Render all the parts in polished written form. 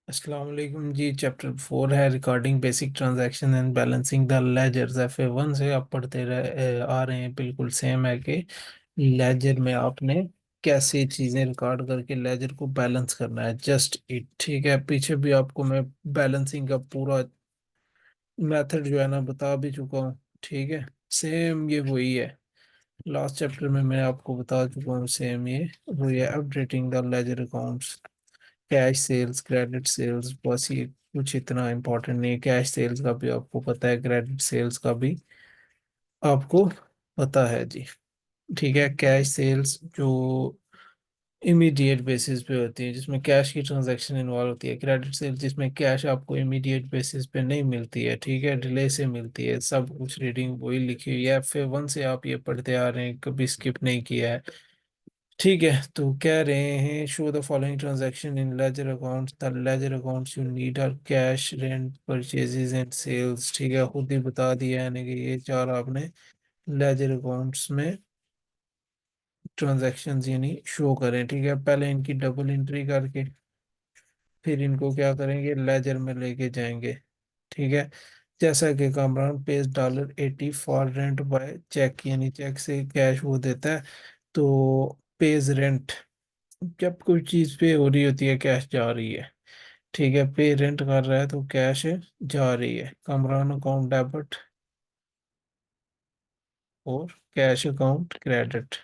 अस्सलाम वालेकुम जी। चैप्टर 4 है recording basic transaction and balancing the ledgers. FA1 से आप पढ़ते आ रहे हैं। बिल्कुल सेम है कि लेजर में आपने कैसे चीज़ें रिकॉर्ड करके लेजर को बैलेंस करना है। जस्ट इट ठीक है। पीछे भी आपको मैं बैलेंसिंग का पूरा मेथड जो है ना बता भी चुका हूँ। ठीक है, सेम ये वही है। लास्ट चैप्टर में मैं आपको बता चुका हूँ। सेम ये वही है। Updating the ledger accounts, cash sales, credit sales, बस ये कुछ इतना इम्पोर्टेंट नहीं है। कैश सेल्स का भी आपको पता है, क्रेडिट सेल्स का भी आपको पता है जी। ठीक है, कैश सेल्स जो इमीडिएट बेसिस पे होती है, जिसमें कैश की ट्रांजैक्शन इन्वॉल्व होती है। क्रेडिट सेल्स जिसमें कैश आपको इमीडिएट बेसिस पे नहीं मिलती है, ठीक है, डिले से मिलती है। सब कुछ रीडिंग वही लिखी हुई है। FA1 से आप ये पढ़ते आ रहे हैं, कभी स्किप नहीं किया है। ठीक है, तो कह रहे हैं show the following transaction in ledger accounts. The ledger accounts you need are cash, rent, purchases and sales. ठीक है, खुद ही बता दिया है कि ये चार आपने लेजर अकाउंट्स में ट्रांजैक्शंस यानी शो करें। ठीक है, पहले इनकी डबल एंट्री करके फिर इनको क्या करेंगे, लेजर में लेके जाएंगे। ठीक है, जैसा कि Kamran pays $80 for rent by cheque, यानी चेक से कैश वो देता है। तो पेज रेंट, जब कोई चीज पे हो रही होती है कैश जा रही है। ठीक है, पे रेंट कर रहा है तो कैश जा रही है। कमरान अकाउंट डेबिट और कैश अकाउंट क्रेडिट।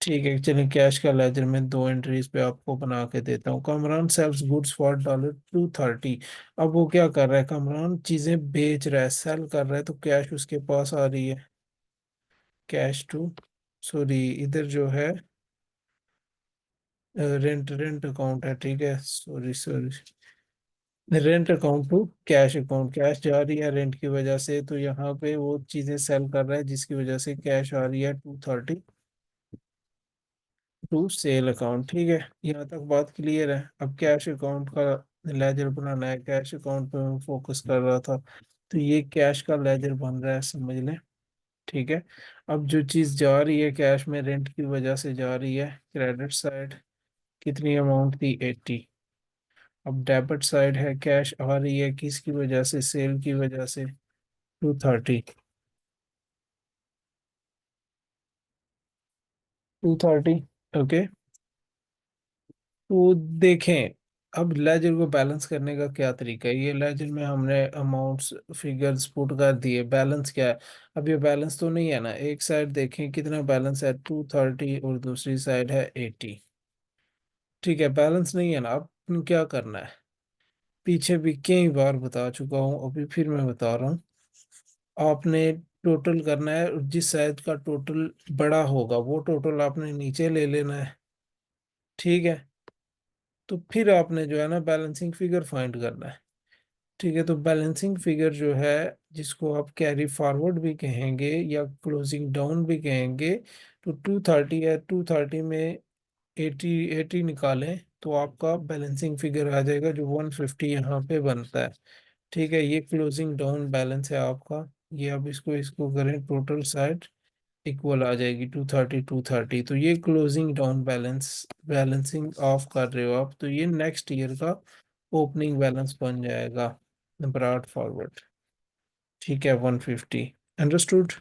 ठीक है, चलिए कैश का लेजर में दो एंट्रीज पे आपको बना के देता हूँ। Kamran sells goods for $230। अब वो क्या कर रहा है, कमरान चीजें बेच रहा है, सेल कर रहा है, तो कैश उसके पास आ रही है। कैश टू, सॉरी इधर जो है रेंट रेंट अकाउंट है। ठीक है, sorry sorry, rent account to cash account. Cash जा रही है रेंट की वजह से, तो यहाँ पे वो चीजें सेल कर रहा है जिसकी वजह से कैश आ रही है 230 टू सेल अकाउंट। ठीक है, यहाँ तक बात क्लियर है। अब कैश अकाउंट का लेजर बनाना है। कैश अकाउंट पे मैं फोकस कर रहा था, तो ये कैश का लेजर बन रहा है, समझ लें। ठीक है, अब जो चीज जा रही है कैश में रेंट की वजह से जा रही है क्रेडिट साइड, कितनी अमाउंट थी, 80। अब डेबिट साइड है, कैश आ रही है किसकी वजह से, सेल की वजह से, 230। 230, ओके। तो देखें, अब लेजर को बैलेंस करने का क्या तरीका है। ये लेजर में हमने अमाउंट्स फिगर्स पुट कर दिए। बैलेंस क्या है, अब ये बैलेंस तो नहीं है ना। एक साइड देखें कितना बैलेंस है, 230, और दूसरी साइड है 80। ठीक है, बैलेंस नहीं है ना। अब क्या करना है, पीछे भी कई बार बता चुका हूँ, अभी फिर मैं बता रहा हूँ। आपने टोटल करना है, और जिस साइज का टोटल बड़ा होगा वो टोटल आपने नीचे ले लेना है। ठीक है, तो फिर आपने जो है ना बैलेंसिंग फिगर फाइंड करना है। ठीक है, तो बैलेंसिंग फिगर जो है, जिसको आप कैरी फॉरवर्ड भी कहेंगे या क्लोजिंग डाउन भी कहेंगे, तो 230 है। 230 में 80 निकालें तो आपका बैलेंसिंग फिगर आ जाएगा, जो 150 यहाँ पे बनता है। ठीक है, ये क्लोजिंग डाउन बैलेंस है आपका। ये अब इसको इसको करें, टोटल साइड इक्वल आ जाएगी 230 तो ये closing down balance, balancing of कर रहे हो आप, तो ये नेक्स्ट ईयर का ओपनिंग बैलेंस बन जाएगा ब्रॉड फॉरवर्ड। ठीक है, 150। अंडरस्टूड।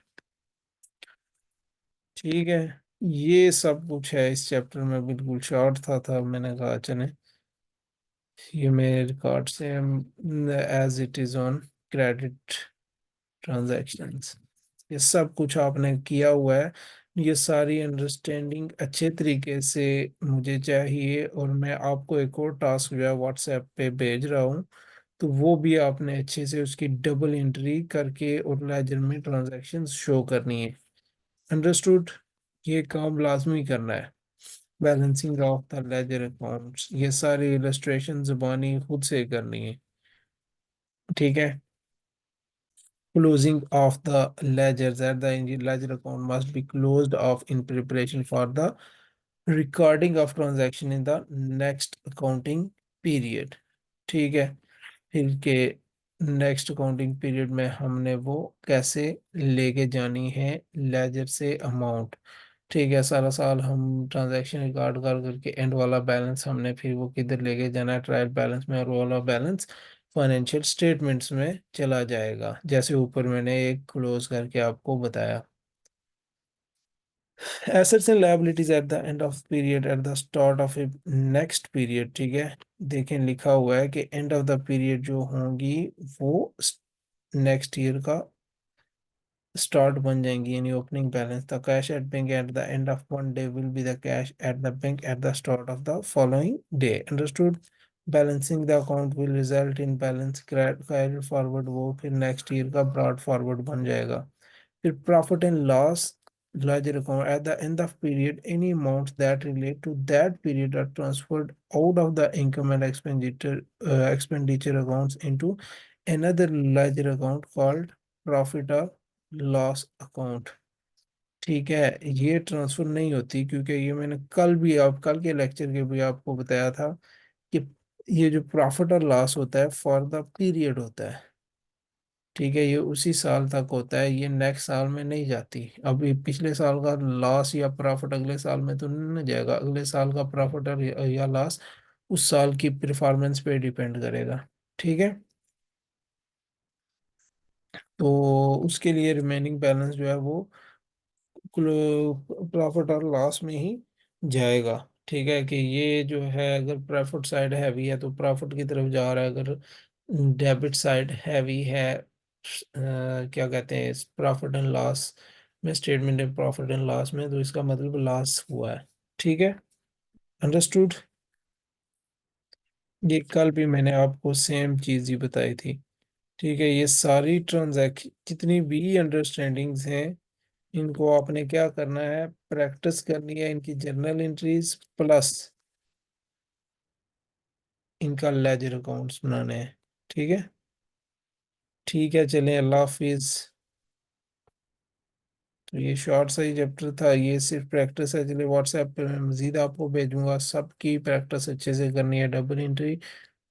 ठीक है, ये सब कुछ है इस चैप्टर में। बिल्कुल शॉर्ट था मैंने कहा चले ये मेरे रिकॉर्ड से as it is on credit transactions. ये सब कुछ आपने किया हुआ है। ये सारी अंडरस्टैंडिंग अच्छे तरीके से मुझे चाहिए, और मैं आपको एक और टास्क जो है व्हाट्सएप पे भेज रहा हूँ, तो वो भी आपने अच्छे से उसकी डबल एंट्री करके और लेजर में ट्रांजैक्शन शो करनी है। अंडरस्टूड। ये काम लाजमी करना है। Balancing of the ledger accounts, ये सारी इलस्ट्रेशन जुबानी खुद से करनी है। ठीक है, closing of the ledgers at the ledger account must be closed off in preparation for the recording of transaction in the next accounting period। ठीक है, फिर के नेक्स्ट अकाउंटिंग पीरियड में हमने वो कैसे लेके जानी है लेजर से अमाउंट। ठीक है, सारा साल हम ट्रांजैक्शन रिकॉर्ड कर करके एंड वाला बैलेंस हमने फिर वो किधर लेके जाना है, ट्रायल बैलेंस में, और वो वाला बैलेंस फाइनेंशियल स्टेटमेंट्स में चला जाएगा, जैसे ऊपर मैंने एक क्लोज करके आपको बताया। Assets and liabilities at the end of period at the start of A next period. ठीक है, देखें लिखा हुआ है कि एंड ऑफ द पीरियड जो होंगी वो नेक्स्ट ईयर का स्टार्ट बन जाएंगी, यानी opening balance. The cash at bank at the end of one day will be the cash at the bank at the start of the following day. Understood. Balancing the account will result in balance carry forward, वो फिर next year का brought forward बन जाएगा। फिर profit and loss ledger account at the end of period, any amounts that relate to that period are transferred out of the income and expenditure accounts into another ledger account called profit or loss account। ठीक है, ये transfer नहीं होती, क्योंकि ये मैंने कल के लेक्चर के भी आपको बताया था कि ये जो प्रॉफिट और लॉस होता है फॉर द पीरियड होता है। ठीक है, ये उसी साल तक होता है, ये नेक्स्ट साल में नहीं जाती। अभी पिछले साल का लॉस या प्रॉफिट अगले साल में तो नहीं जाएगा, अगले साल का प्रॉफिट और या लॉस उस साल की परफॉर्मेंस पे डिपेंड करेगा। ठीक है, तो उसके लिए रिमेनिंग बैलेंस जो है वो प्रॉफिट और लॉस में ही जाएगा। ठीक है, कि ये जो है अगर प्रॉफिट साइड हैवी है तो प्रॉफिट की तरफ जा रहा है, अगर डेबिट साइड हैवी है, क्या कहते हैं, प्रॉफिट एंड लॉस में, statement of profit and loss में, तो इसका मतलब लॉस हुआ है। ठीक है, अंडरस्टूड। ये कल भी मैंने आपको सेम चीज ही बताई थी। ठीक है, ये सारी ट्रांजैक्शन जितनी भी अंडरस्टैंडिंग्स हैं, इनको आपने क्या करना है, प्रैक्टिस करनी है, इनकी जर्नल एंट्रीज प्लस इनका लेजर अकाउंट्स बनाने हैं। ठीक है, ठीक है, चलें, अल्लाह हाफिज। तो ये शॉर्ट सा ही चैप्टर था, ये सिर्फ प्रैक्टिस है। चलिए, व्हाट्सएप पे मैं मजीद आपको भेजूंगा, सबकी प्रैक्टिस अच्छे से करनी है, डबल एंट्री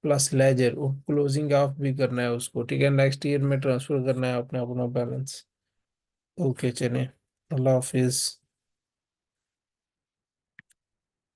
प्लस लेजर, और क्लोजिंग ऑफ भी करना है उसको। ठीक है, नेक्स्ट ईयर में ट्रांसफर करना है अपना अपना बैलेंस। ओके, चलें, अल्लाह हाफिज।